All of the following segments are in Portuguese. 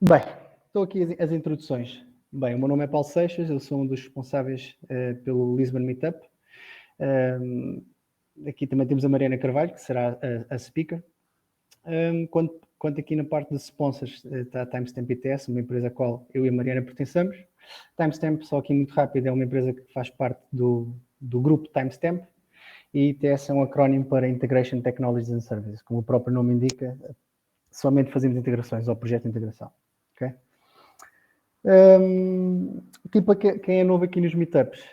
Bem, estou aqui as introduções. Bem, o meu nome é Paulo Seixas, eu sou um dos responsáveis pelo Lisbon Meetup. Aqui também temos a Mariana Carvalho, que será a speaker. Quanto aqui na parte de sponsors, está a Timestamp ITS, uma empresa a qual eu e a Mariana pertencemos. Timestamp, só aqui muito rápido, é uma empresa que faz parte do grupo Timestamp, e ITS é um acrónimo para Integration Technologies and Services. Como o próprio nome indica, somente fazemos integrações ou projeto de integração. Okay? Para quem é novo aqui nos meetups,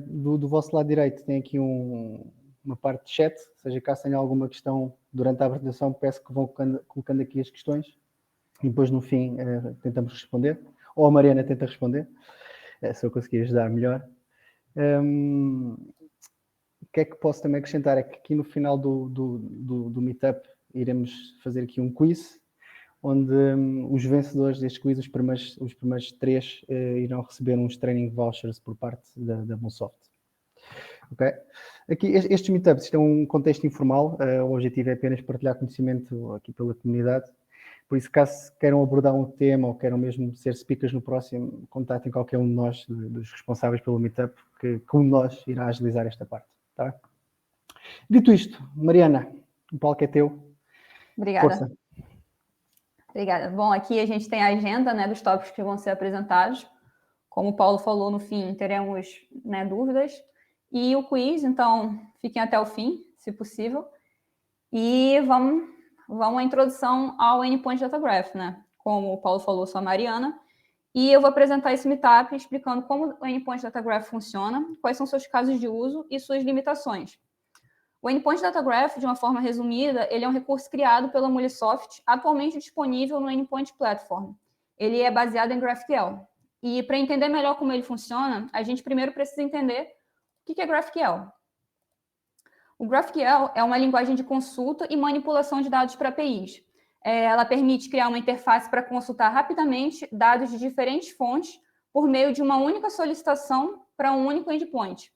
do vosso lado direito tem aqui uma parte de chat, ou seja, caso tenha alguma questão durante a apresentação, peço que vão colocando aqui as questões e depois no fim tentamos responder, ou a Mariana tenta responder, se eu conseguir ajudar melhor. O que é que posso também acrescentar é que aqui no final do meetup iremos fazer aqui um quiz, onde os vencedores deste quiz, os primeiros 3, irão receber uns training vouchers por parte da Monsoft. Ok? Aqui, estes meetups, isto é um contexto informal, o objetivo é apenas partilhar conhecimento aqui pela comunidade, por isso, caso queiram abordar um tema ou queiram mesmo ser speakers no próximo, contatem qualquer um de nós, dos responsáveis pelo meetup, que um de nós irá agilizar esta parte. Tá? Dito isto, Mariana, o palco é teu. Obrigada. Força. Obrigada. Bom, aqui a gente tem a agenda, né, dos tópicos que vão ser apresentados. Como o Paulo falou, no fim teremos, né, dúvidas. E o quiz, então fiquem até o fim, se possível. E vamos à introdução ao Endpoint Data Graph, né? Como o Paulo falou, sou a Mariana. E eu vou apresentar esse meetup explicando como o Endpoint Data Graph funciona, quais são seus casos de uso e suas limitações. O Endpoint Data Graph, de uma forma resumida, ele é um recurso criado pela Mulesoft, atualmente disponível no Endpoint Platform. Ele é baseado em GraphQL. E para entender melhor como ele funciona, a gente primeiro precisa entender o que é GraphQL. O GraphQL é uma linguagem de consulta e manipulação de dados para APIs. Ela permite criar uma interface para consultar rapidamente dados de diferentes fontes por meio de uma única solicitação para um único endpoint.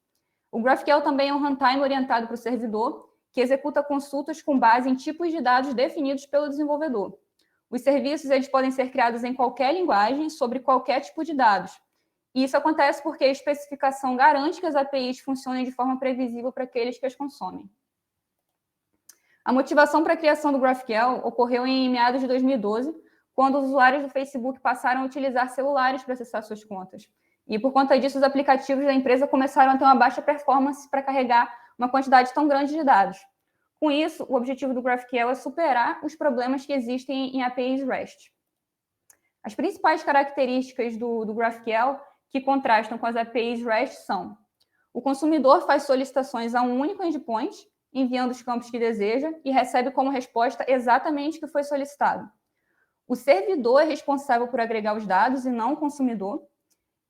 O GraphQL também é um runtime orientado para o servidor, que executa consultas com base em tipos de dados definidos pelo desenvolvedor. Os serviços eles podem ser criados em qualquer linguagem, sobre qualquer tipo de dados. E isso acontece porque a especificação garante que as APIs funcionem de forma previsível para aqueles que as consomem. A motivação para a criação do GraphQL ocorreu em meados de 2012, quando os usuários do Facebook passaram a utilizar celulares para acessar suas contas. E, por conta disso, os aplicativos da empresa começaram a ter uma baixa performance para carregar uma quantidade tão grande de dados. Com isso, o objetivo do GraphQL é superar os problemas que existem em APIs REST. As principais características do GraphQL que contrastam com as APIs REST são: o consumidor faz solicitações a um único endpoint, enviando os campos que deseja, e recebe como resposta exatamente o que foi solicitado. O servidor é responsável por agregar os dados e não o consumidor.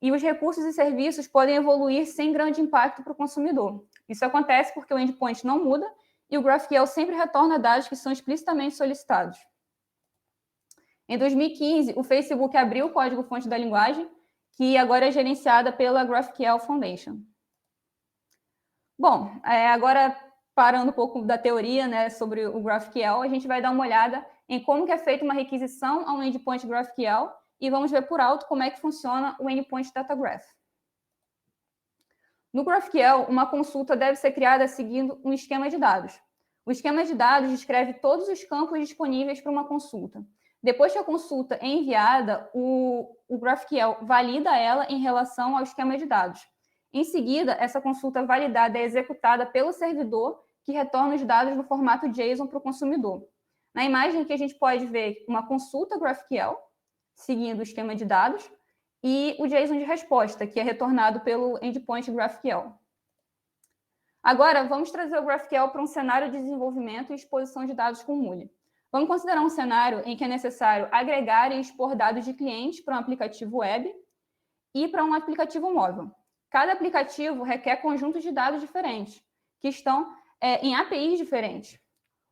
E os recursos e serviços podem evoluir sem grande impacto para o consumidor. Isso acontece porque o endpoint não muda e o GraphQL sempre retorna dados que são explicitamente solicitados. Em 2015, o Facebook abriu o código-fonte da linguagem, que agora é gerenciada pela GraphQL Foundation. Bom, agora parando um pouco da teoria, né, sobre o GraphQL, a gente vai dar uma olhada em como que é feita uma requisição a um endpoint GraphQL e vamos ver por alto como é que funciona o Endpoint Data Graph. No GraphQL, uma consulta deve ser criada seguindo um esquema de dados. O esquema de dados descreve todos os campos disponíveis para uma consulta. Depois que a consulta é enviada, o GraphQL valida ela em relação ao esquema de dados. Em seguida, essa consulta validada é executada pelo servidor, que retorna os dados no formato JSON para o consumidor. Na imagem aqui, a gente pode ver uma consulta GraphQL, seguindo o esquema de dados, e o JSON de resposta, que é retornado pelo endpoint GraphQL. Agora, vamos trazer o GraphQL para um cenário de desenvolvimento e exposição de dados com Mule. Vamos considerar um cenário em que é necessário agregar e expor dados de clientes para um aplicativo web e para um aplicativo móvel. Cada aplicativo requer conjuntos de dados diferentes, que estão em APIs diferentes.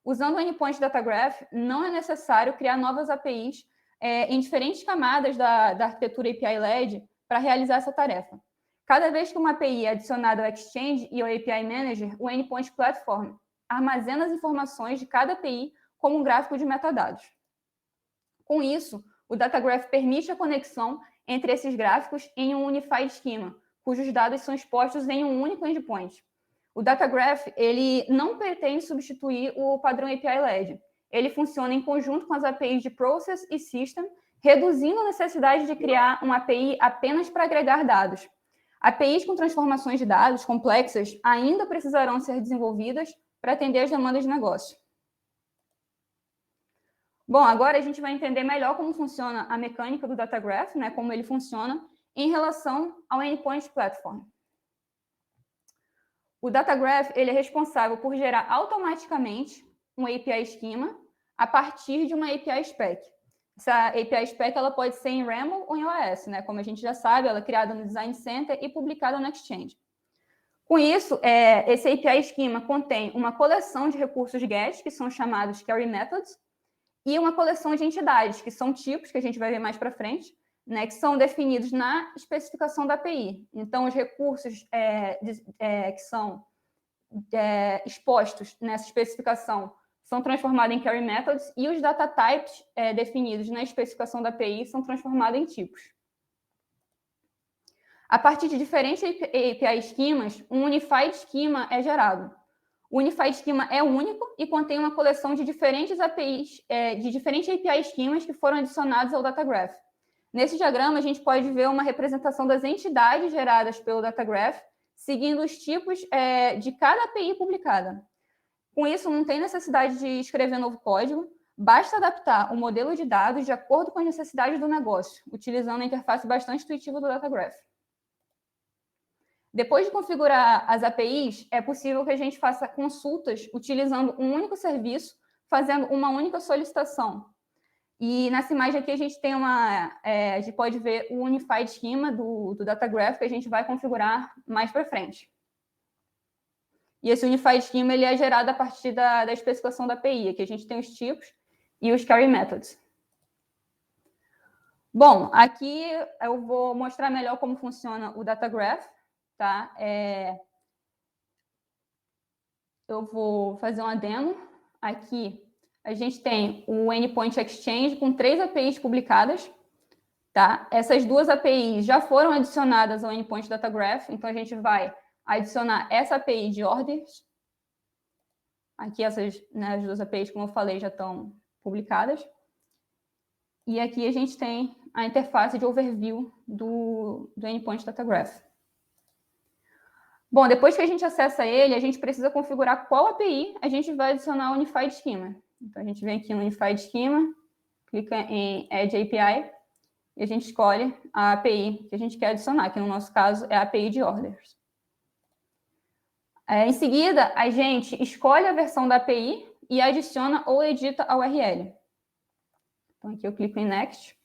Usando o Endpoint Data Graph, não é necessário criar novas APIs em diferentes camadas da arquitetura API-led para realizar essa tarefa. Cada vez que uma API é adicionada ao Exchange e ao API Manager, o Endpoint Platform armazena as informações de cada API como um gráfico de metadados. Com isso, O Data Graph permite a conexão entre esses gráficos em um Unified Schema, cujos dados são expostos em um único endpoint. O Data Graph, ele não pretende substituir o padrão API LED. Ele funciona em conjunto com as APIs de Process e System, reduzindo a necessidade de criar uma API apenas para agregar dados. APIs com transformações de dados complexas ainda precisarão ser desenvolvidas para atender às demandas de negócio. Bom, agora a gente vai entender melhor como funciona a mecânica do Data Graph, né, como ele funciona em relação ao Endpoint Platform. O Data Graph ele é responsável por gerar automaticamente um API Schema a partir de uma API Spec. Essa API Spec ela pode ser em RAML ou em OAS, né? Como a gente já sabe, ela é criada no Design Center e publicada no Exchange. Com isso, esse API Schema contém uma coleção de recursos GET, que são chamados Carry Methods, e uma coleção de entidades, que são tipos, que a gente vai ver mais para frente, né, que são definidos na especificação da API. Então, os recursos que são expostos nessa especificação são transformados em Carry Methods e os Data Types definidos na especificação da API são transformados em tipos. A partir de diferentes API Schemas, um Unified Schema é gerado. O Unified Schema é único e contém uma coleção de diferentes APIs, de diferentes API Schemas que foram adicionados ao Data Graph. Nesse diagrama, a gente pode ver uma representação das entidades geradas pelo Data Graph, seguindo os tipos de cada API publicada. Com isso, não tem necessidade de escrever novo código, basta adaptar o modelo de dados de acordo com as necessidades do negócio, utilizando a interface bastante intuitiva do Data Graph. Depois de configurar as APIs, é possível que a gente faça consultas utilizando um único serviço, fazendo uma única solicitação. E nessa imagem aqui a gente tem a gente pode ver o Unified Schema do Data Graph que a gente vai configurar mais para frente. E esse Unified Schema ele é gerado a partir da especificação da API, aqui a gente tem os tipos e os Carry Methods. Bom, aqui eu vou mostrar melhor como funciona o Data Graph, tá? Eu vou fazer uma demo. Aqui a gente tem o Endpoint Exchange com 3 APIs publicadas, tá? Essas 2 APIs já foram adicionadas ao Endpoint Data Graph, então a gente vai adicionar essa API de orders. Aqui essas, né, as 2 APIs, como eu falei, já estão publicadas. E aqui a gente tem a interface de overview do Endpoint Data Graph. Bom, depois que a gente acessa ele, a gente precisa configurar qual API a gente vai adicionar ao Unified Schema. Então, a gente vem aqui no Unified Schema, clica em Add API, e a gente escolhe a API que a gente quer adicionar, que no nosso caso é a API de orders. Em seguida, a gente escolhe a versão da API e adiciona ou edita a URL. Então, aqui eu clico em Next.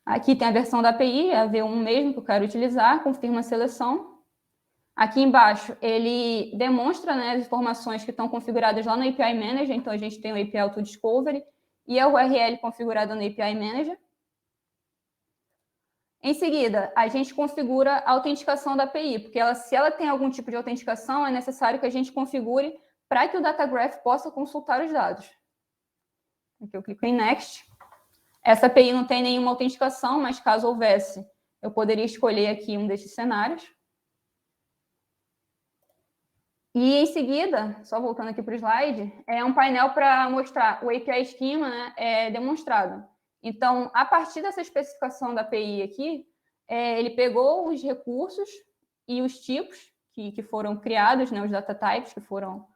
Aqui tem a versão da API, é a V1 mesmo que eu quero utilizar, confirma a seleção. Aqui embaixo, ele demonstra, né, as informações que estão configuradas lá no API Manager. Então, a gente tem o API Auto Discovery e a URL configurada no API Manager. Em seguida, a gente configura a autenticação da API, porque se ela tem algum tipo de autenticação, é necessário que a gente configure para que o Data Graph possa consultar os dados. Aqui eu clico em Next. Essa API não tem nenhuma autenticação, mas caso houvesse, eu poderia escolher aqui um desses cenários. E em seguida, só voltando aqui para o slide, é um painel para mostrar o API Schema, né, demonstrado. Então, a partir dessa especificação da API aqui, ele pegou os recursos e os tipos que foram criados, né, os data types que foram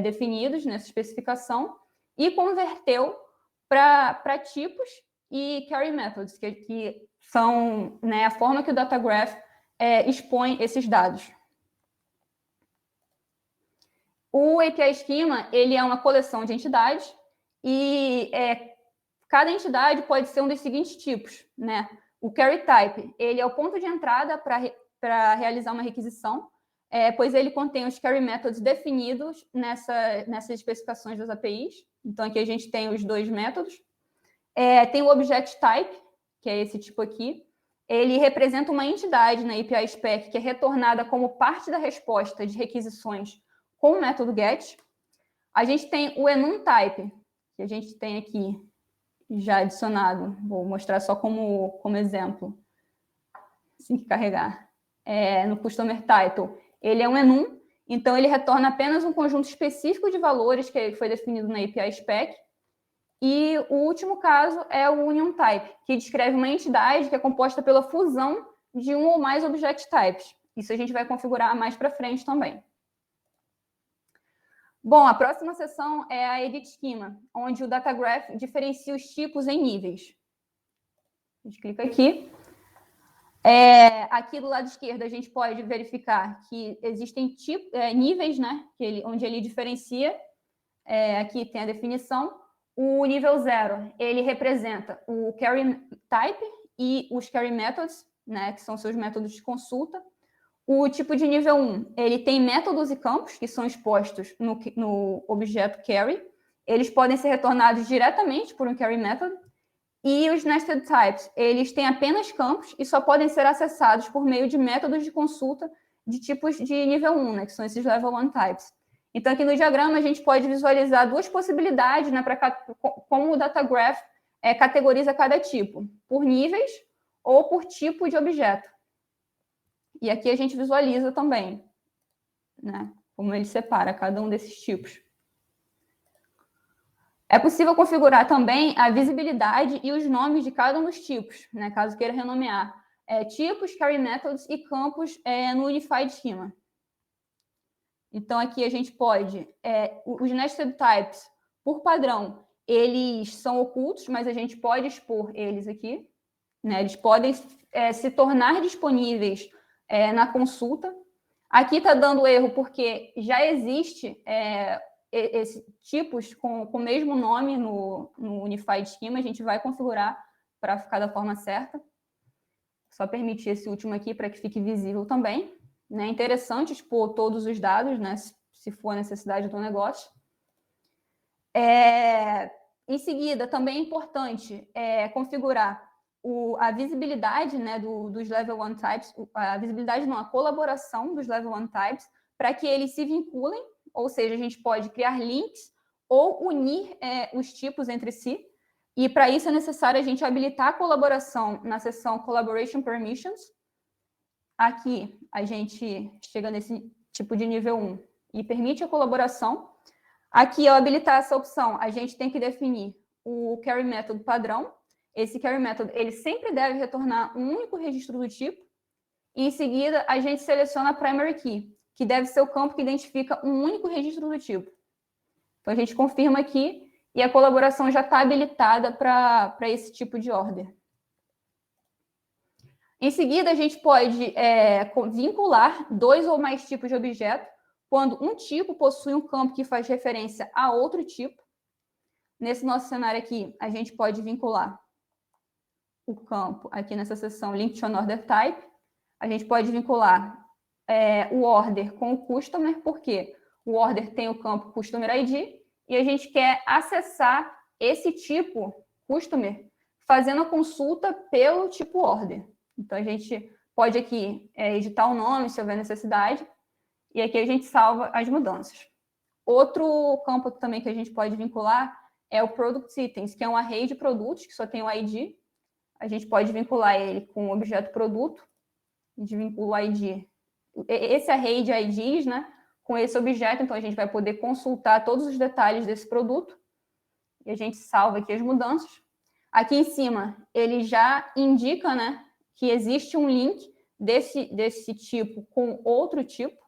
definidos nessa especificação, e converteu para tipos e carry methods, que são, né, a forma que o Data Graph expõe esses dados. O API Schema ele é uma coleção de entidades e cada entidade pode ser um dos seguintes tipos, né? O Carry Type, ele é o ponto de entrada para realizar uma requisição, pois ele contém os Carry Methods definidos nessas especificações das APIs. Então, aqui a gente tem os 2 métodos. Tem o Object Type, que é esse tipo aqui. Ele representa uma entidade na API Spec que é retornada como parte da resposta de requisições com o método GET. A gente tem o Enum Type, que a gente tem aqui já adicionado. Vou mostrar só como exemplo, assim que carregar. No Customer Title, ele é um enum, então ele retorna apenas um conjunto específico de valores que foi definido na API Spec. E o último caso é o Union Type, que descreve uma entidade que é composta pela fusão de um ou mais Object Types. Isso a gente vai configurar mais para frente também. Bom, a próxima seção é a Edit Schema, onde o Data Graph diferencia os tipos em níveis. A gente clica aqui. Aqui do lado esquerdo, a gente pode verificar que existem níveis, né, onde ele diferencia. Aqui tem a definição. O nível 0, ele representa o Query Type e os Query Methods, né, que são seus métodos de consulta. O tipo de nível 1, ele tem métodos e campos que são expostos no objeto Query. Eles podem ser retornados diretamente por um Query Method. E os Nested Types, eles têm apenas campos e só podem ser acessados por meio de métodos de consulta de tipos de nível 1, né, que são esses Level 1 Types. Então, aqui no diagrama, a gente pode visualizar duas possibilidades, né, para como o Data Graph categoriza cada tipo, por níveis ou por tipo de objeto. E aqui a gente visualiza também, né, como ele separa cada um desses tipos. É possível configurar também a visibilidade e os nomes de cada um dos tipos, né, caso queira renomear tipos, Query Methods e campos no Unified Schema. Então, aqui a gente pode... os Nested Types, por padrão, eles são ocultos, mas a gente pode expor eles aqui. Né? Eles podem se tornar disponíveis na consulta. Aqui está dando erro porque já existe esses tipos com o mesmo nome no Unified Schema. A gente vai configurar para ficar da forma certa. Só permitir esse último aqui para que fique visível também. É interessante expor todos os dados, né, se for a necessidade do negócio. Em seguida, também é importante configurar a visibilidade, né, dos Level 1 Types, a visibilidade não, a colaboração dos Level 1 Types, para que eles se vinculem, ou seja, a gente pode criar links ou unir os tipos entre si, e para isso é necessário a gente habilitar a colaboração na seção Collaboration Permissions. Aqui, a gente chega nesse tipo de nível 1 e permite a colaboração. Aqui, ao habilitar essa opção, a gente tem que definir o Query Method padrão. Esse Query Method, ele sempre deve retornar um único registro do tipo. E, em seguida, a gente seleciona a Primary Key, que deve ser o campo que identifica um único registro do tipo. Então, a gente confirma aqui e a colaboração já está habilitada para esse tipo de order. Em seguida, a gente pode vincular dois ou mais tipos de objeto quando um tipo possui um campo que faz referência a outro tipo. Nesse nosso cenário aqui, a gente pode vincular o campo aqui nessa seção Link to an Order Type. A gente pode vincular o order com o customer, porque o order tem o campo Customer ID e a gente quer acessar esse tipo customer fazendo a consulta pelo tipo order. Então, a gente pode aqui editar o nome, se houver necessidade, e aqui a gente salva as mudanças. Outro campo também que a gente pode vincular é o Product Items, que é um array de produtos que só tem o ID. A gente pode vincular ele com o objeto produto. A gente vincula o ID. Esse array de IDs, né, com esse objeto, então a gente vai poder consultar todos os detalhes desse produto. E a gente salva aqui as mudanças. Aqui em cima, ele já indica, né, que existe um link desse tipo com outro tipo.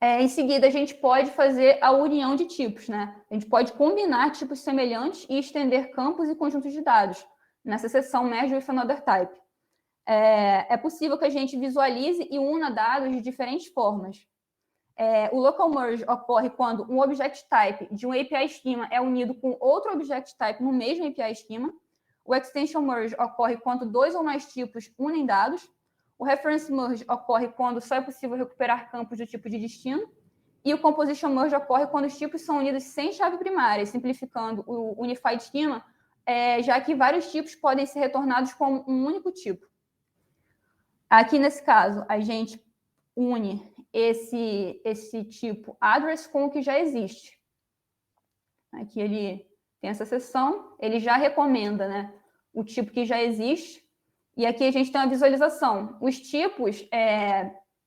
Em seguida, a gente pode fazer a união de tipos, né? A gente pode combinar tipos semelhantes e estender campos e conjuntos de dados nessa seção Merge with Another Type. É possível que a gente visualize e una dados de diferentes formas. O Local Merge ocorre quando um Object Type de um API Schema é unido com outro Object Type no mesmo API Schema. O Extension Merge ocorre quando dois ou mais tipos unem dados. O Reference Merge ocorre quando só é possível recuperar campos do tipo de destino. E o Composition Merge ocorre quando os tipos são unidos sem chave primária, simplificando o Unified Schema, já que vários tipos podem ser retornados como um único tipo. Aqui, nesse caso, a gente une esse tipo address com o que já existe. Aqui ele tem essa seção, ele já recomenda, né, o tipo que já existe, e aqui a gente tem uma visualização. Os tipos,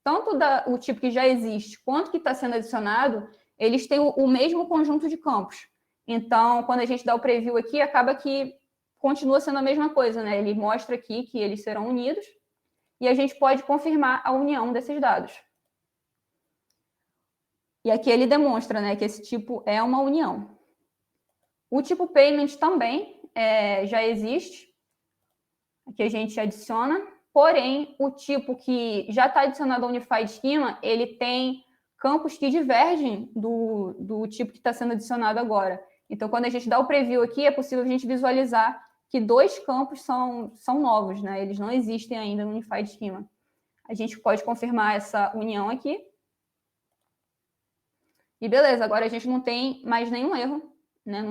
tanto o tipo que já existe quanto que está sendo adicionado, eles têm o mesmo conjunto de campos. Então, quando a gente dá o preview aqui, acaba que continua sendo a mesma coisa, né? Ele mostra aqui que eles serão unidos e a gente pode confirmar a união desses dados. E aqui ele demonstra, né, que esse tipo é uma união. O tipo payment também já existe. Aqui a gente adiciona. Porém, o tipo que já está adicionado ao Unified Schema, ele tem campos que divergem do tipo que está sendo adicionado agora. Então, quando a gente dá o preview aqui, é possível a gente visualizar que 2 campos são novos, né? Eles não existem ainda no Unified Schema. A gente pode confirmar essa união aqui. E beleza, agora a gente não tem mais nenhum erro, né,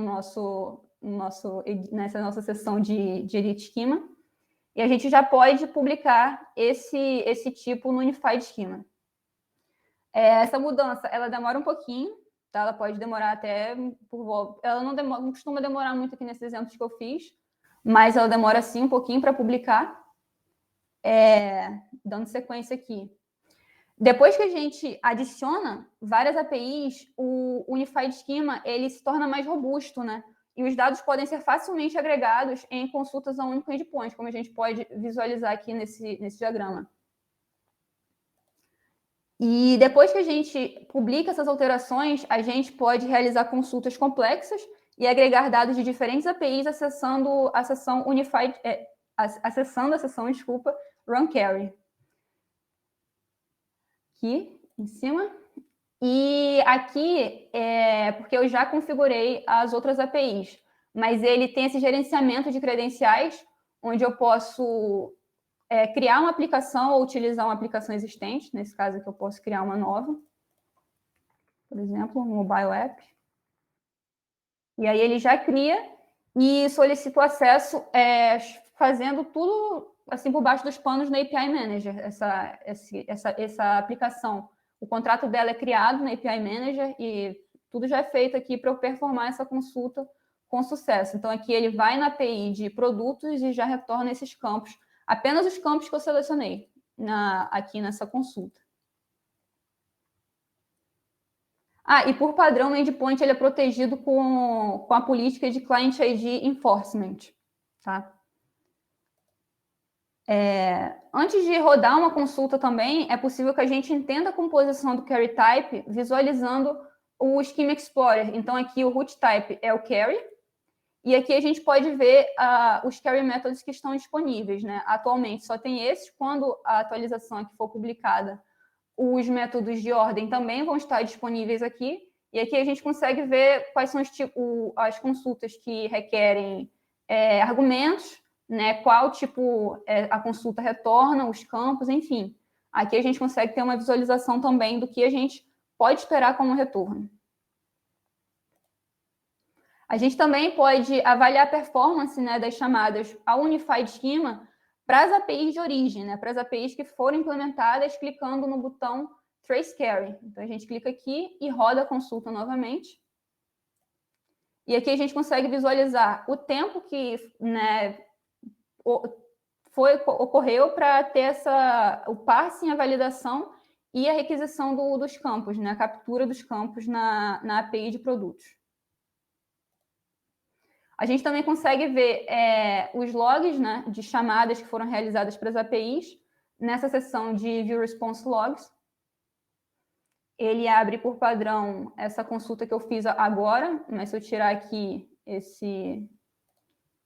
nessa nossa seção de Edit Schema. E a gente já pode publicar esse tipo no Unified Schema. Essa mudança, ela demora um pouquinho, tá? Ela pode demorar até ela não costuma demorar muito aqui nesses exemplos que eu fiz, mas ela demora sim um pouquinho para publicar. Dando sequência aqui. Depois que a gente adiciona várias APIs, o Unified Schema ele se torna mais robusto, né? E os dados podem ser facilmente agregados em consultas a um único endpoint, como a gente pode visualizar aqui nesse diagrama. E depois que a gente publica essas alterações, a gente pode realizar consultas complexas e agregar dados de diferentes APIs acessando a seção Unified, acessando a seção, Run Query. Aqui em cima. E aqui porque eu já configurei as outras APIs, mas ele tem esse gerenciamento de credenciais, onde eu posso criar uma aplicação ou utilizar uma aplicação existente. Nesse caso aqui eu posso criar uma nova, por exemplo, um mobile app. E aí ele já cria e solicita o acesso fazendo tudo assim por baixo dos panos no API Manager, essa aplicação. O contrato dela é criado na API Manager e tudo já é feito aqui para eu performar essa consulta com sucesso. Então, aqui ele vai na API de produtos e já retorna esses campos, apenas os campos que eu selecionei aqui nessa consulta. E por padrão, o endpoint ele é protegido com a política de Client ID Enforcement. Tá? Antes de rodar uma consulta também, é possível que a gente entenda a composição do Query Type visualizando o Schema Explorer. Então, aqui o root type é o Query, e aqui a gente pode ver os Query Methods que estão disponíveis. Né? Atualmente só tem esses, quando a atualização aqui for publicada, os métodos de ordem também vão estar disponíveis aqui, e aqui a gente consegue ver quais são as consultas que requerem argumentos, né, qual tipo a consulta retorna, os campos, enfim. Aqui a gente consegue ter uma visualização também do que a gente pode esperar como retorno. A gente também pode avaliar a performance, né, das chamadas ao Unified Schema para as APIs de origem, né, para as APIs que foram implementadas clicando no botão Trace Query. Então, a gente clica aqui e roda a consulta novamente. E aqui a gente consegue visualizar o tempo que, né, ocorreu para ter o parsing, a validação e a requisição dos campos, né, a captura dos campos na API de produtos. A gente também consegue ver os logs, né, de chamadas que foram realizadas para as APIs nessa seção de View Response Logs. Ele abre por padrão essa consulta que eu fiz agora, mas se eu tirar aqui esse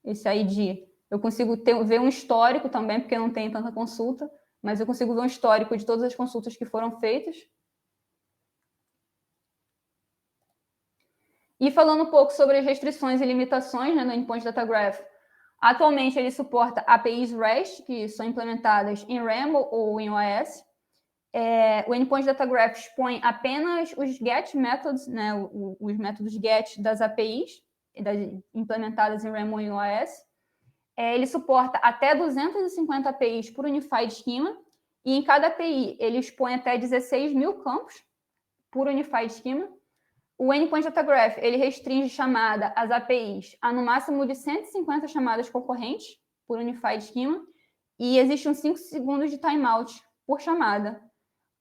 ID, eu consigo ver um histórico também, porque não tem tanta consulta, mas eu consigo ver um histórico de todas as consultas que foram feitas. E falando um pouco sobre as restrições e limitações, né, no Endpoint Data Graph, atualmente ele suporta APIs REST, que são implementadas em RAML ou em OS. O Endpoint Data Graph expõe apenas os GET methods, né, os métodos GET das APIs implementadas em RAML ou em OS. Ele suporta até 250 APIs por Unified Schema, e em cada API ele expõe até 16 mil campos por Unified Schema. O Endpoint Data Graph, ele restringe chamada às APIs a no máximo de 150 chamadas concorrentes por Unified Schema, e existe uns 5 segundos de timeout por chamada,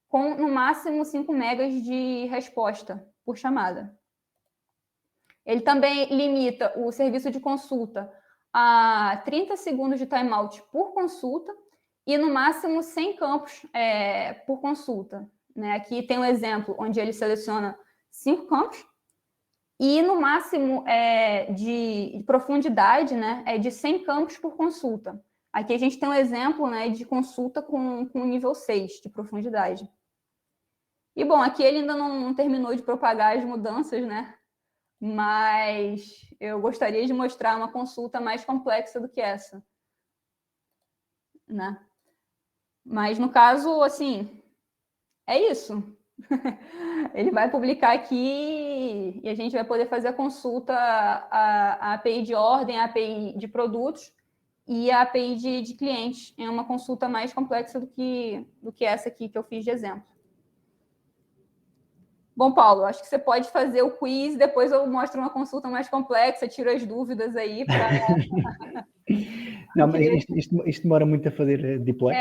com no máximo 5 megas de resposta por chamada. Ele também limita o serviço de consulta a 30 segundos de timeout por consulta e no máximo 100 campos por consulta. Né? Aqui tem um exemplo onde ele seleciona 5 campos e no máximo de profundidade, né, é de 100 campos por consulta. Aqui a gente tem um exemplo, né, de consulta com nível 6 de profundidade. E, bom, aqui ele ainda não terminou de propagar as mudanças, né? Mas eu gostaria de mostrar uma consulta mais complexa do que essa. Né? Mas, no caso, assim, é isso. Ele vai publicar aqui e a gente vai poder fazer a consulta a API de ordem, a API de produtos e a API de clientes. É uma consulta mais complexa do que essa aqui que eu fiz de exemplo. Bom, Paulo, acho que você pode fazer o quiz, depois eu mostro uma consulta mais complexa, tiro as dúvidas aí. Não, mas isto demora muito a fazer deploy?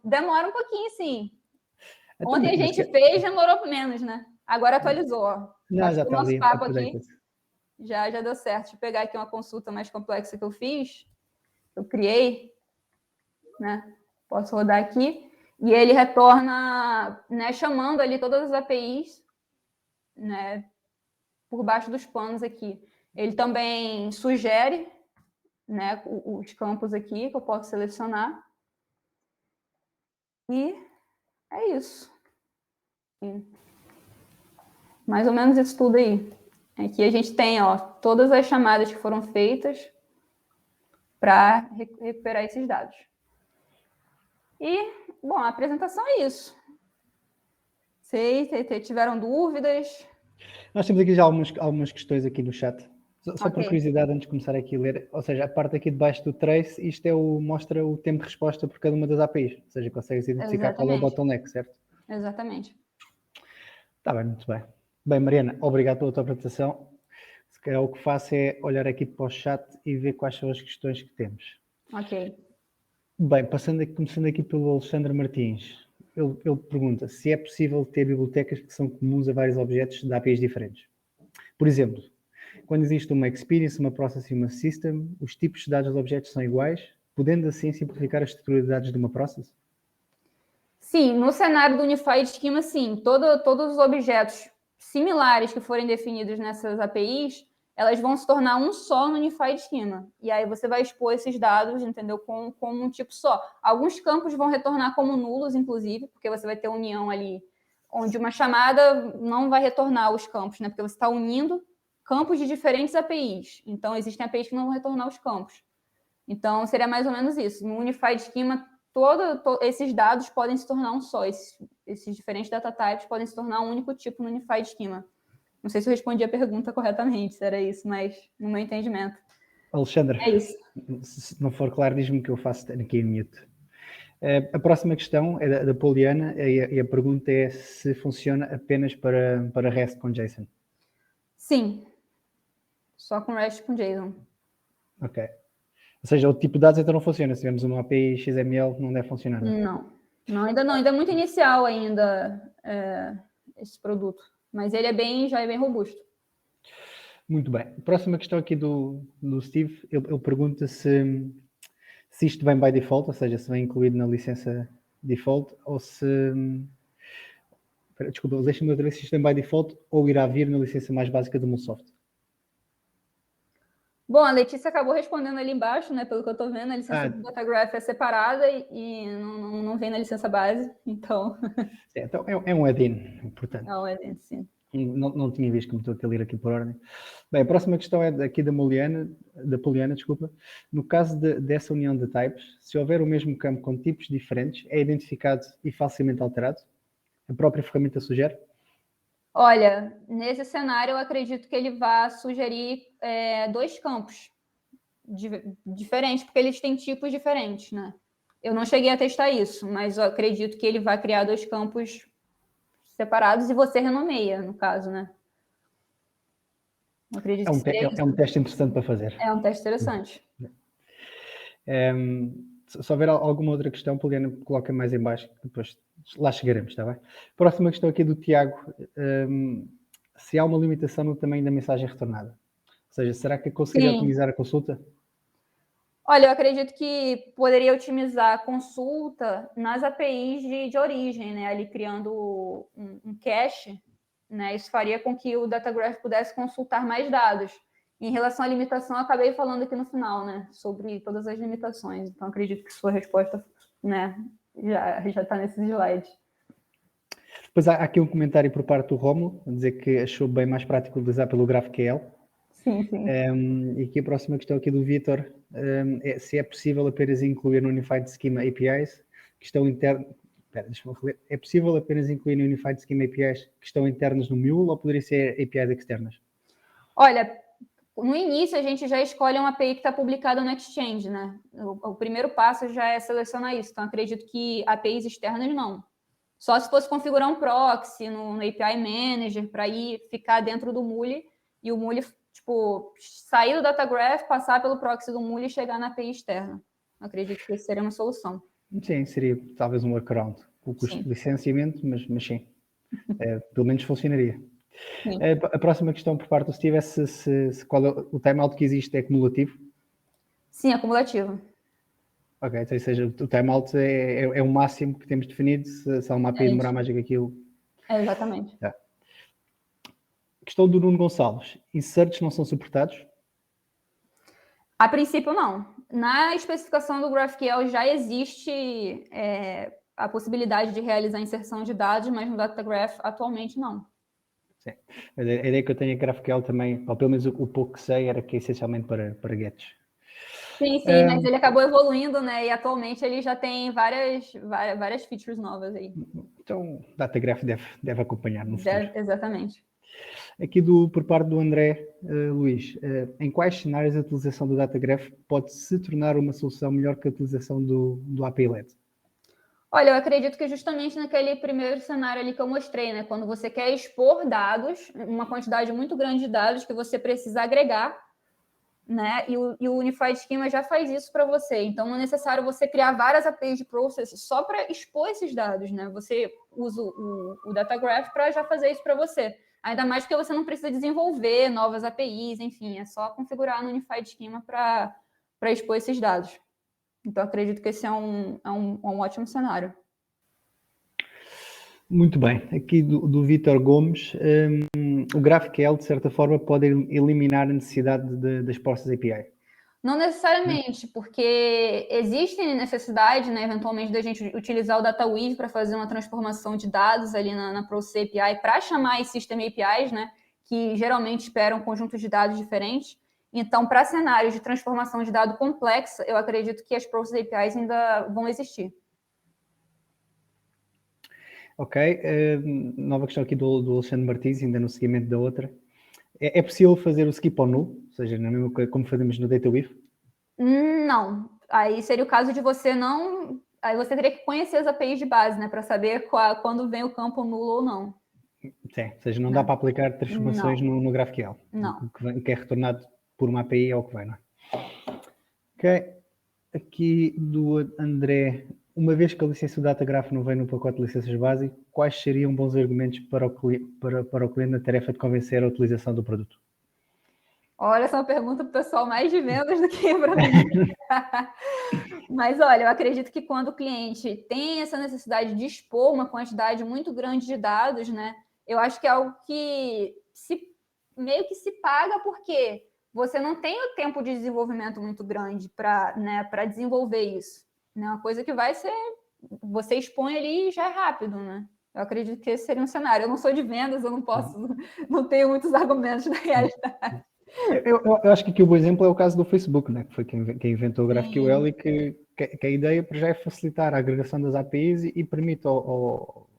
Demora um pouquinho, sim. Então, Ontem a gente fez, demorou menos, né? Agora atualizou. Ó. Não, Acho já que o está nosso ali. papo aqui já deu certo. Deixa eu pegar aqui uma consulta mais complexa que eu fiz, eu criei, né? Posso rodar aqui. E ele retorna, né, chamando ali todas as APIs, né, por baixo dos panos aqui. Ele também sugere, né, os campos aqui que eu posso selecionar. E é isso. Mais ou menos isso tudo aí. Aqui a gente tem, ó, todas as chamadas que foram feitas para recuperar esses dados. E, bom, a apresentação é isso. Sei, tiveram dúvidas? Nós temos aqui já algumas questões aqui no chat. Só por curiosidade, antes de começar aqui a ler, ou seja, a parte aqui debaixo do trace, isto mostra o tempo de resposta por cada uma das APIs. Ou seja, consegues identificar qual é o bottleneck, certo? Exatamente. Está bem, muito bem. Bem, Mariana, obrigado pela tua apresentação. Se calhar o que faço é olhar aqui para o chat e ver quais são as questões que temos. Ok. Bem, começando aqui pelo Alexandre Martins. Ele pergunta se é possível ter bibliotecas que são comuns a vários objetos de APIs diferentes. Por exemplo, quando existe uma experience, uma process e uma system, os tipos de dados dos objetos são iguais, podendo assim simplificar a estrutura de dados de uma process? Sim, no cenário do Unified Schema, sim. Todos os objetos similares que forem definidos nessas APIs, elas vão se tornar um só no Unified Schema. E aí você vai expor esses dados, entendeu, como um tipo só. Alguns campos vão retornar como nulos, inclusive, porque você vai ter união ali, onde uma chamada não vai retornar os campos, né? Porque você está unindo campos de diferentes APIs. Então, existem APIs que não vão retornar os campos. Então, seria mais ou menos isso. No Unified Schema, esses dados podem se tornar um só. Esses diferentes data types podem se tornar um único tipo no Unified Schema. Não sei se eu respondi a pergunta corretamente, se era isso, mas no meu entendimento. Alexandre, é isso. Se não for claro, diz-me que eu faço aqui em mute. A próxima questão é da Poliana e a pergunta é se funciona apenas para REST com JSON. Sim. Só com REST com JSON. Ok. Ou seja, o tipo de dados então não funciona. Se tivermos uma API XML, não deve funcionar. Não, ainda não. Ainda é muito inicial ainda esse produto. Mas ele já é bem robusto. Muito bem. A próxima questão aqui do Steve, ele pergunta se isto vem by default, ou seja, se vem incluído na licença default, ou se... Desculpa, deixa-me outra vez se isto vem by default ou irá vir na licença mais básica do MuleSoft. Bom, a Letícia acabou respondendo ali embaixo, né? Pelo que eu estou vendo, a licença do Datagraph é separada e não vem na licença base, então... Então é um add-in, portanto. É um add-in, sim. Não tinha visto, como estou aqui a ler aqui por ordem. Bem, a próxima questão é aqui da Poliana, desculpa. No caso dessa união de types, se houver o mesmo campo com tipos diferentes, é identificado e facilmente alterado? A própria ferramenta sugere? Olha, nesse cenário eu acredito que ele vai sugerir 2 campos diferentes, porque eles têm tipos diferentes, né? Eu não cheguei a testar isso, mas eu acredito que ele vai criar 2 campos separados e você renomeia, no caso, né? Acredito que seria isso. É um teste interessante para fazer. É um teste interessante. Se houver alguma outra questão, Poliana, coloca mais em baixo, depois lá chegaremos, está bem? Próxima questão aqui do Tiago. Se há uma limitação no tamanho da mensagem retornada? Ou seja, será que aconselha otimizar a consulta? Olha, eu acredito que poderia otimizar a consulta nas APIs de origem, né? Ali criando um cache, né? Isso faria com que o Datagraph pudesse consultar mais dados. Em relação à limitação, eu acabei falando aqui no final, né? Sobre todas as limitações. Então, acredito que sua resposta, né? Já está nesse slide. Depois há aqui um comentário por parte do Romulo, a dizer que achou bem mais prático utilizar pelo GraphQL. Sim, sim. E aqui a próxima questão aqui do Vitor, se é possível apenas incluir no Unified Schema APIs que estão internos... Deixa-me reler. É possível apenas incluir no Unified Schema APIs que estão internos no Mule ou poderia ser APIs externas? Olha, no início a gente já escolhe uma API que está publicada no Exchange, né? O primeiro passo já é selecionar isso. Então, acredito que APIs externas não. Só se fosse configurar um proxy no API Manager para ir ficar dentro do Mule e o Mule, tipo, sair do Datagraph, passar pelo proxy do Mule e chegar na API externa. Acredito que isso seria uma solução. Sim, seria talvez um workaround. O custo de licenciamento, mas sim. Pelo menos funcionaria. A próxima questão por parte do Steve é qual é o timeout que existe é acumulativo? Sim, acumulativo. Ok, então, ou seja, o timeout é o máximo que temos definido, se há uma API demorar mais do que aquilo. Exatamente. Tá. Questão do Nuno Gonçalves. Inserts não são suportados? A princípio, não. Na especificação do GraphQL já existe a possibilidade de realizar inserção de dados, mas no Datagraph atualmente não. Sim. A ideia que eu tenho é que GraphQL também, ou pelo menos o pouco que sei, era que é essencialmente para gets. Sim, mas ele acabou evoluindo, né? E atualmente ele já tem várias features novas aí. Então, Datagraph deve acompanhar no futuro. Exatamente. Aqui por parte do André Luís, em quais cenários a utilização do Datagraph pode se tornar uma solução melhor que a utilização do API LED? Olha, eu acredito que justamente naquele primeiro cenário ali que eu mostrei, né? Quando você quer expor dados, uma quantidade muito grande de dados que você precisa agregar, né? E o Unified Schema já faz isso para você. Então, não é necessário você criar várias APIs de process só para expor esses dados, né? Você usa o Datagraph para já fazer isso para você. Ainda mais porque você não precisa desenvolver novas APIs, enfim, é só configurar no Unified Schema para expor esses dados. Então, acredito que esse é um ótimo cenário. Muito bem. Aqui do Vítor Gomes, o GraphQL, de certa forma, pode eliminar a necessidade das process API? Não necessariamente, porque existe necessidade, né, eventualmente, da gente utilizar o DataWeave para fazer uma transformação de dados ali na Process API para chamar as System APIs, né, que geralmente esperam conjuntos de dados diferentes. Então, para cenários de transformação de dado complexa, eu acredito que as Process APIs ainda vão existir. Ok. Nova questão aqui do Alexandre Martins, ainda no seguimento da outra. É possível fazer o skip ou null? Ou seja, na mesma coisa como fazemos no DataWeave? Não. Aí seria o caso de você não... Aí você teria que conhecer as APIs de base, né, para saber quando vem o campo nulo ou não. Sim, ou seja, não dá para aplicar transformações no GraphQL. Não. O que é retornado por uma API é o que vai, não é? Ok. Aqui do André, uma vez que a licença do Datagraph não vem no pacote de licenças básico, quais seriam bons argumentos para o cliente na tarefa de convencer a utilização do produto? Olha, essa é uma pergunta para o pessoal mais de vendas do que para mim. Mas olha, eu acredito que quando o cliente tem essa necessidade de expor uma quantidade muito grande de dados, né? Eu acho que é algo que meio que se paga porque você não tem o tempo de desenvolvimento muito grande para desenvolver isso. É uma coisa que vai ser... Você expõe ali e já é rápido, né? Eu acredito que esse seria um cenário. Eu não sou de vendas, eu não posso... Não tenho muitos argumentos da realidade. Eu acho que aqui o bom exemplo é o caso do Facebook, né? Que foi quem inventou o GraphQL. Sim. E que a ideia já é facilitar a agregação das APIs e permite ao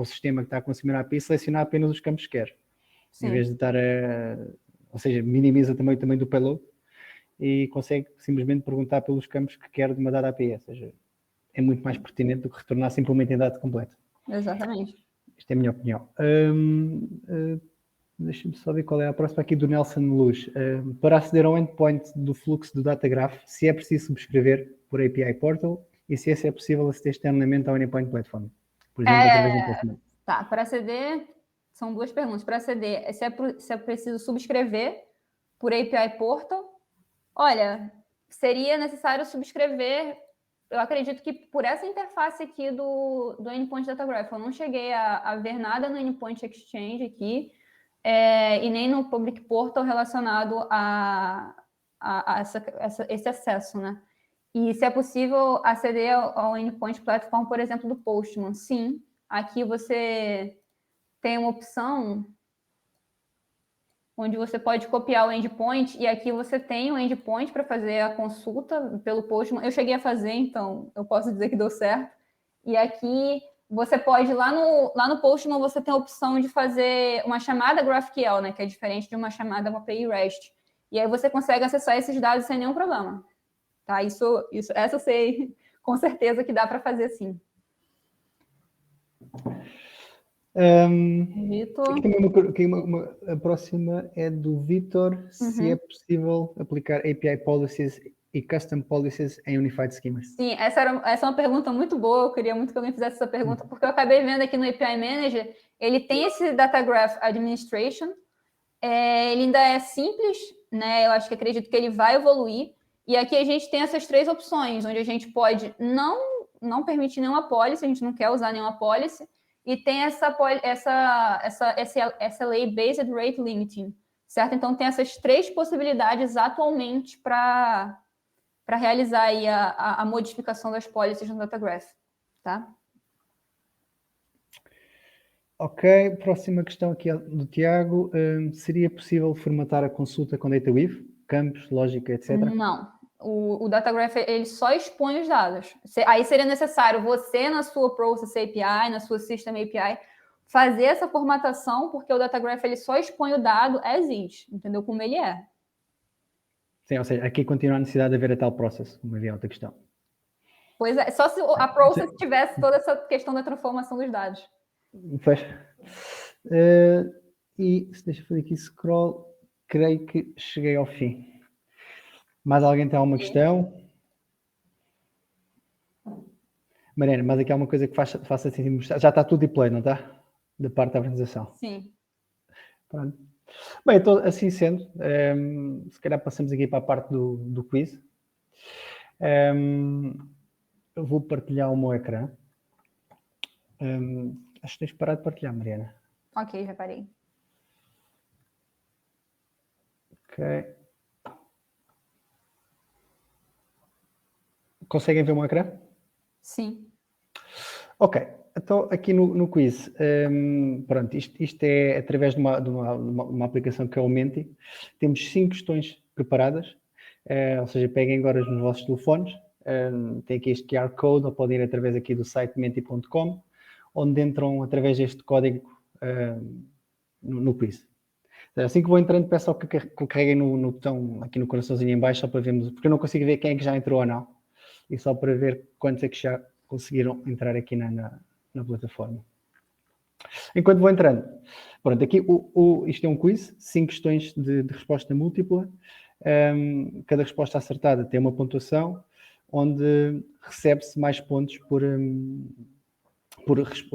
sistema que está a consumir a API selecionar apenas os campos que quer. Sim. Em vez de estar ou seja, minimiza também o tamanho do payload e consegue simplesmente perguntar pelos campos que quer de uma dada API. Ou seja, é muito mais pertinente do que retornar simplesmente em dado completo. Exatamente. Esta é a minha opinião. Deixa-me só ver qual é a próxima aqui do Nelson Luz. Para aceder ao endpoint do fluxo do Datagraph, se é preciso subscrever por API Portal e se é possível aceder externamente ao Endpoint Platform. Por exemplo, através do Postman. Tá, para aceder, são duas perguntas. Para aceder, se é preciso subscrever por API Portal, olha, seria necessário subscrever, eu acredito que por essa interface aqui do Endpoint Datagraph. Eu não cheguei a ver nada no Endpoint Exchange aqui, e nem no Public Portal relacionado a esse acesso, né? E se é possível aceder ao Endpoint Platform, por exemplo, do Postman, sim. Aqui você tem uma opção onde você pode copiar o endpoint, e aqui você tem o endpoint para fazer a consulta pelo Postman. Eu cheguei a fazer, então eu posso dizer que deu certo. E aqui você pode, lá no Postman, você tem a opção de fazer uma chamada GraphQL, né, que é diferente de uma chamada API REST. E aí você consegue acessar esses dados sem nenhum problema. Tá? Essa eu sei com certeza que dá para fazer sim. Vitor. A próxima é do Vitor. Se é possível aplicar API Policies e Custom Policies em Unified Schemas. Sim, essa é uma pergunta muito boa. Eu queria muito que alguém fizesse essa pergunta, porque eu acabei vendo aqui no API Manager, ele tem esse Data Graph Administration. Ele ainda é simples, né? Eu acredito que ele vai evoluir. E aqui a gente tem essas três opções, onde a gente pode não permitir nenhuma policy, a gente não quer usar nenhuma policy, e tem essa lei Based Rate Limiting, certo? Então tem essas três possibilidades atualmente para realizar aí a modificação das policies no Datagraph, tá? Ok, próxima questão aqui do Tiago. Seria possível formatar a consulta com DataWeave? Campos, lógica, etc? Não. O Datagraph, ele só expõe os dados. Aí seria necessário você, na sua Process API, na sua System API, fazer essa formatação, porque o Datagraph, ele só expõe o dado as is, entendeu? Como ele é. Sim, ou seja, aqui continua a necessidade de haver a tal process, como havia outra questão. Pois é, só se a Process tivesse toda essa questão da transformação dos dados. Pois. E se deixa eu fazer aqui scroll, creio que cheguei ao fim. Mais alguém tem alguma questão? Mariana, mas aqui há uma coisa que faça assim, já está tudo deploy, não está? Da parte da organização. Sim. Pronto. Bem, então, assim sendo, se calhar passamos aqui para a parte do quiz. Eu vou partilhar o meu ecrã. Acho que tens parado de partilhar, Mariana. Ok, já parei. Ok. Conseguem ver o meu ecrã? Sim. Ok, então aqui no quiz, pronto, isto é através de uma aplicação que é o Menti. Temos 5 questões preparadas, ou seja, peguem agora nos vossos telefones, tem aqui este QR Code, ou podem ir através aqui do site menti.com, onde entram através deste código no quiz. Assim que vou entrando, peço só que carreguem no botão aqui no coraçãozinho em baixo, só para vermos, porque eu não consigo ver quem é que já entrou ou não, e só para ver quantos é que já conseguiram entrar aqui na plataforma. Enquanto vou entrando, pronto, aqui isto é um quiz, 5 questões de resposta múltipla, cada resposta acertada tem uma pontuação, onde recebe-se mais pontos por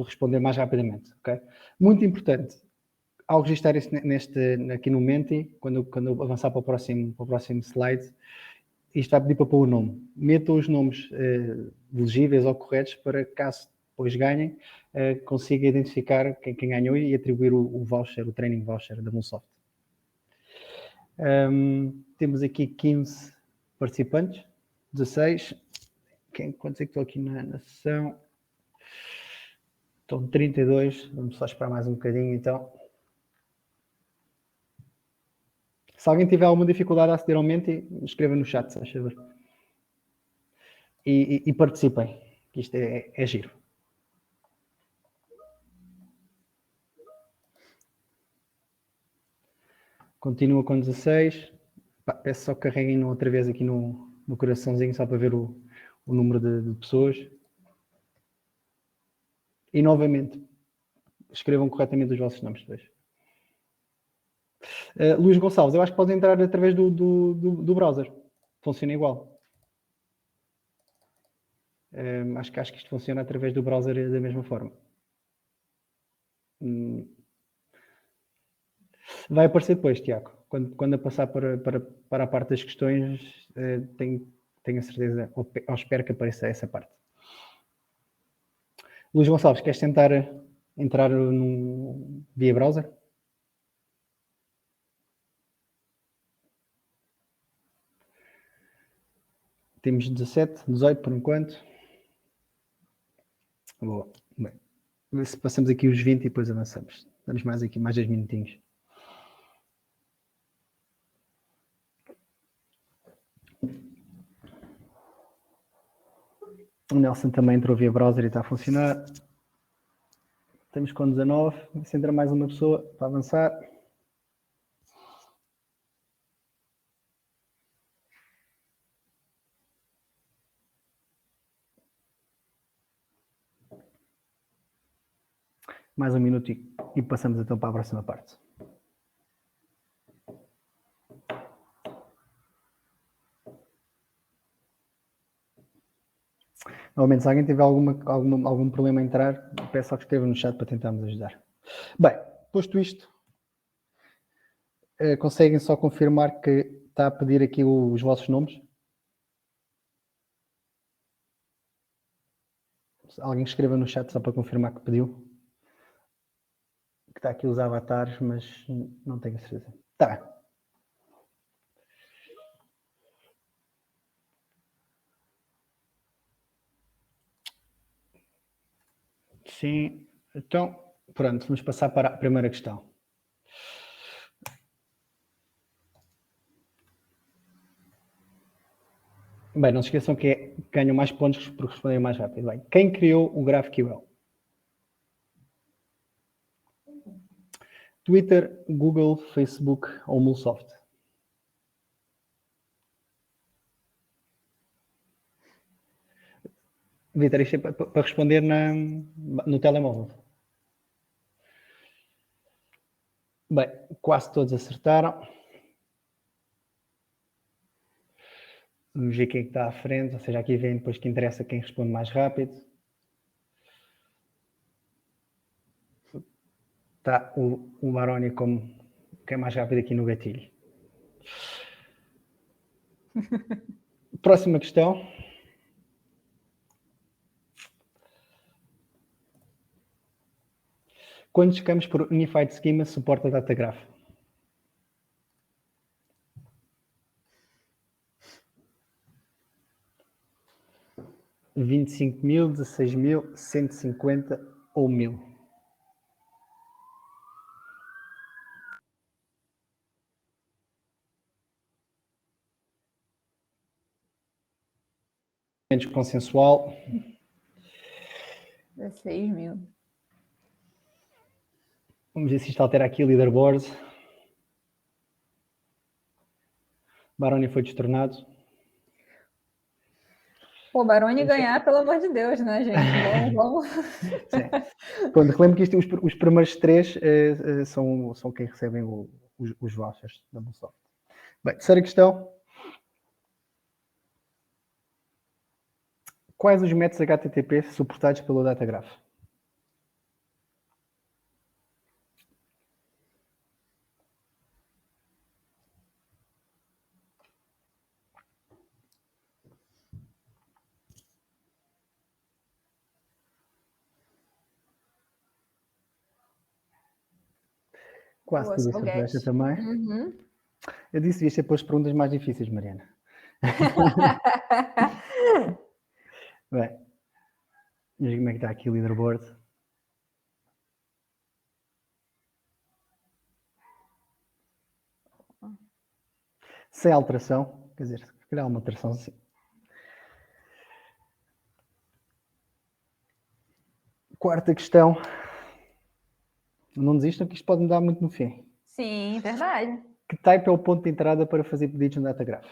responder mais rapidamente, ok? Muito importante, ao registrar isso aqui no Menti, quando eu avançar para o próximo slide, isto vai pedir para pôr o nome. Metam os nomes legíveis ou corretos para, caso depois ganhem, consiga identificar quem ganhou e atribuir o voucher, o training voucher da Moonsoft. Temos aqui 15 participantes, 16. Quantos é que estão aqui na sessão? Estão 32. Vamos só esperar mais um bocadinho, então. Se alguém tiver alguma dificuldade a aceder ao Menti, escreva no chat, se faz favor. E participem, que isto é giro. Continua com 16. Peço só que carreguem outra vez aqui no coraçãozinho, só para ver o número de pessoas. E novamente, escrevam corretamente os vossos nomes depois. Luís Gonçalves, eu acho que pode entrar através do browser. Funciona igual. Acho que isto funciona através do browser da mesma forma. Vai aparecer depois, Tiago. Quando eu passar para a parte das questões, tenho a certeza, ou espero que apareça essa parte. Luís Gonçalves, queres tentar entrar via browser? Temos 17, 18 por enquanto. Boa. Bem, se passamos aqui os 20 e depois avançamos. Damos mais 2 minutinhos. O Nelson também entrou via browser e está a funcionar. Estamos com 19. Se entra mais uma pessoa para avançar. Mais um minuto e passamos então para a próxima parte. Novamente, se alguém tiver algum problema a entrar, peço só que escreva no chat para tentarmos ajudar. Bem, posto isto, conseguem só confirmar que está a pedir aqui os vossos nomes? Alguém escreva no chat só para confirmar que pediu. Que está aqui os avatares, mas não tenho certeza. Está bem. Sim, então, pronto, vamos passar para a primeira questão. Bem, não se esqueçam que ganham mais pontos por responderem mais rápido. Bem, quem criou o GraphQL? Twitter, Google, Facebook ou Mulsoft? Vitor, isto é para responder no telemóvel. Bem, quase todos acertaram. Vamos ver quem é que está à frente, ou seja, aqui vem depois que interessa quem responde mais rápido. Está o Maroni como quem é mais rápido aqui no gatilho. Próxima questão. Quantos campos por Unified Schema suporta DataGraph? 25.000, 16.000, 150 ou 1.000? Menos consensual. 16.000. Vamos ver se isto altera aqui o leaderboard. Baroni foi destornado. Pô, Baroni ganhar, pelo amor de Deus, né, gente? Vamos. Pronto, relembro que isto, os primeiros 3 são quem recebem os vouchers da Mulsoft. Bem, terceira questão. Quais os métodos HTTP suportados pelo DataGraph? Quase tudo acertaste também. Uhum. Eu disse que devias ter posto perguntas mais difíceis, Mariana. Bem, vamos ver como é que está aqui o leaderboard. Sem alteração, quer dizer, se calhar uma alteração sim. Quarta questão. Não desistam que isto pode mudar muito no fim. Sim, verdade. Que type é o ponto de entrada para fazer pedidos no DataGraph?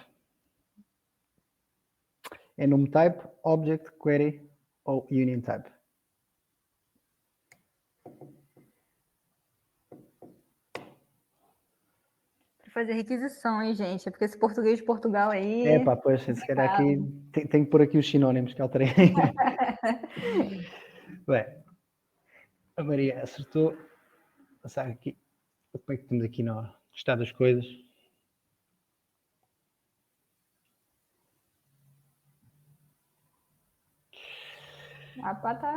É nome type, object, query ou union type? fazer requisição, hein, gente? Porque esse português de Portugal aí... É pá, pois, se calhar aqui tem que pôr aqui os sinónimos que alterei. Bem, a Maria acertou. Passar aqui. Como é que estamos aqui no estado das coisas?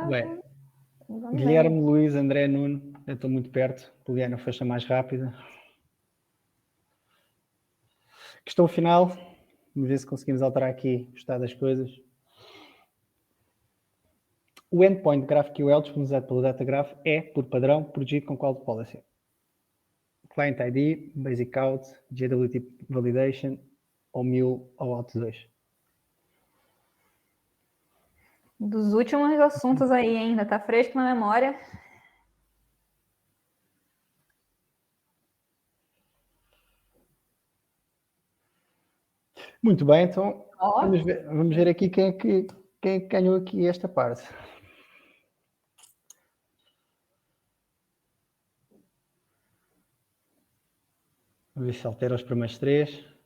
Bem, Guilherme, Luís, André, Nuno, eu estou muito perto. Poliana foi a mais rápida. Questão final. Vamos ver se conseguimos alterar aqui o estado das coisas. O endpoint GraphQL disponibilizado pelo DataGraph é, por padrão, protegido com Cloud Policy. Client ID, Basic Out, JWT Validation, ou MUL ou Auth 2. Dos últimos assuntos aí ainda, tá fresco na memória. Muito bem, então vamos ver aqui quem é que ganhou aqui esta parte. Vamos ver se altera os primeiros 3.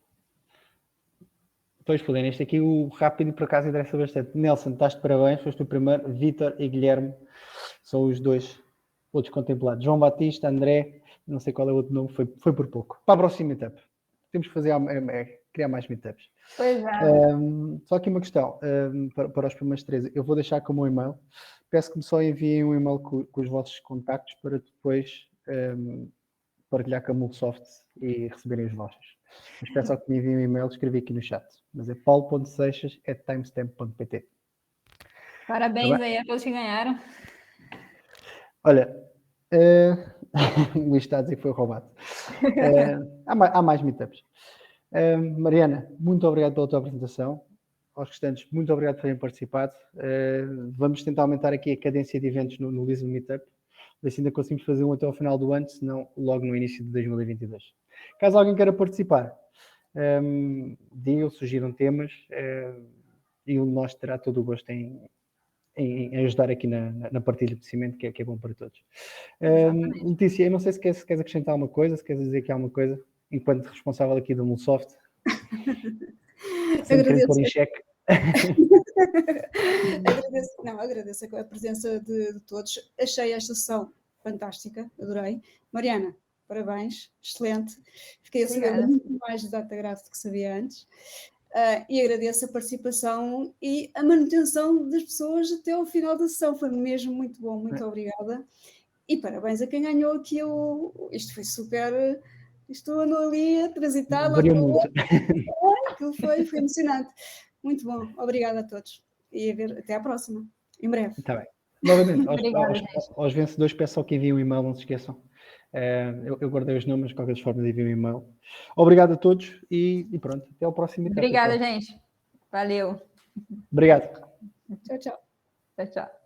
Depois, Poliana, este aqui, o rápido, por acaso, interessa bastante. Nelson, estás de parabéns, foste o primeiro. Vítor e Guilherme são os dois outros contemplados. João Batista, André, não sei qual é o outro nome, foi por pouco. Para a próxima meetup. Temos que fazer, criar mais meetups. Pois é. Só aqui uma questão, para os primeiros 3. Eu vou deixar como um e-mail. Peço que me só enviem um e-mail com os vossos contactos para depois partilhar com a Mulsoft e receberem os vossos. Mas peço só que me enviem um e-mail, escrevi aqui no chat. Mas é paulo.seixas@timestamp.pt. Parabéns aí a todos que ganharam. Olha, o Luís está a dizer que foi roubado. Há mais meetups. Mariana, muito obrigado pela tua apresentação. Aos restantes, muito obrigado por terem participado. Vamos tentar aumentar aqui a cadência de eventos no Lisbon Meetup. Ver se ainda conseguimos fazer um até ao final do ano, senão logo no início de 2022. Caso alguém queira participar, digam, sugiram temas e o nosso terá todo o gosto em ajudar aqui na partilha de conhecimento, que é bom para todos. Letícia, eu não sei se queres acrescentar alguma coisa, se queres dizer aqui alguma coisa, enquanto responsável aqui da Mulsoft. Sem querer pôr em xeque. Agradeço a presença de todos. Achei esta sessão fantástica, adorei. Mariana, parabéns, excelente. Fiquei a saber muito mais de DataGraph do que sabia antes. E agradeço a participação e a manutenção das pessoas até ao final da sessão. Foi mesmo muito bom, muito obrigada. E parabéns a quem ganhou aqui isto foi super... Estou ali a transitar lá para o outro. Aquilo foi emocionante. Muito bom. Obrigada a todos. E até à próxima. Em breve. Está bem. Novamente, aos vencedores, peço só que enviem um e-mail, não se esqueçam. Eu guardei os nomes, de qualquer forma, enviem um e-mail. Obrigado a todos e pronto. Até ao próximo. Obrigada, gente. Valeu. Obrigado. Tchau, tchau. Tchau, tchau.